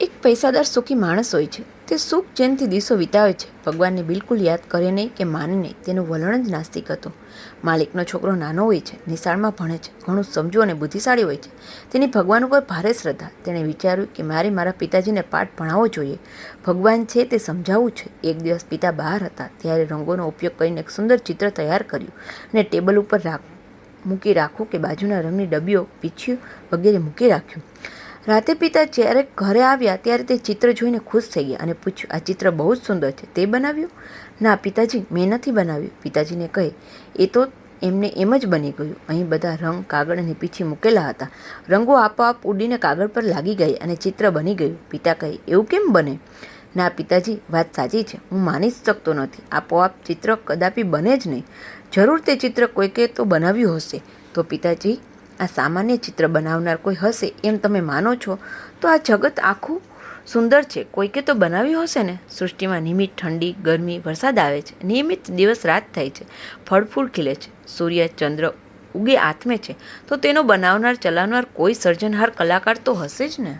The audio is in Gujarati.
એક પૈસાદાર સુખી માણસ હોય છે. તે સુખ ચેનથી દિવસો વિતાવે છે. ભગવાનને બિલકુલ યાદ કરે નહીં કે માને નહીં. તેનું વલણ જ નાસ્તિક હતું. માલિકનો છોકરો નાનો હોય છે, નિશાળમાં ભણે છે, ઘણું સમજુ અને બુદ્ધિશાળી હોય છે. તેની ભગવાન ઉપર ભારે શ્રદ્ધા. તેણે વિચાર્યું કે મારે મારા પિતાજીને પાઠ ભણાવવો જોઈએ. ભગવાન છે તે સમજાવવું છે. એક દિવસ પિતા બહાર હતા ત્યારે રંગોનો ઉપયોગ કરીને એક સુંદર ચિત્ર તૈયાર કર્યું અને ટેબલ ઉપર મૂકી રાખવું કે બાજુના રંગની ડબ્બીઓ, પીંછીઓ વગેરે મૂકી રાખ્યું. રાતે પિતા જ્યારે ઘરે આવ્યા ત્યારે તે ચિત્ર જોઈને ખુશ થઈ ગયા અને પૂછ્યું, આ ચિત્ર બહુ જ સુંદર છે, તે બનાવ્યું? ના પિતાજી, મેં નથી બનાવ્યું. પિતાજીને કહે, એ તો એમને એમ જ બની ગયું. અહીં બધા રંગ, કાગળ અને પીંછી મૂકેલા હતા. રંગો આપોઆપ ઉડીને કાગળ પર લાગી ગઈ અને ચિત્ર બની ગયું. પિતા કહે, એવું કેમ બને? ના પિતાજી, વાત સાચી છે, હું માની જ શકતો નથી. આપોઆપ ચિત્ર કદાપી બને જ નહીં. જરૂર તે ચિત્ર કોઈકે તો બનાવ્યું હશે. તો પિતાજી, આ સામાન્ય ચિત્ર બનાવનાર કોઈ હશે એમ તમે માનો છો? તો આ જગત આખું સુંદર છે, કોઈકે તો બનાવ્યું હશે ને. સૃષ્ટિમાં નિયમિત ઠંડી, ગરમી, વરસાદ આવે છે. નિયમિત દિવસ રાત થાય છે. ફળ ફૂલ ખીલે છે. સૂર્ય ચંદ્ર ઉગે આથમે છે. તો તેનો બનાવનાર, ચલાવનાર કોઈ સર્જનહાર કલાકાર તો હશે જ ને.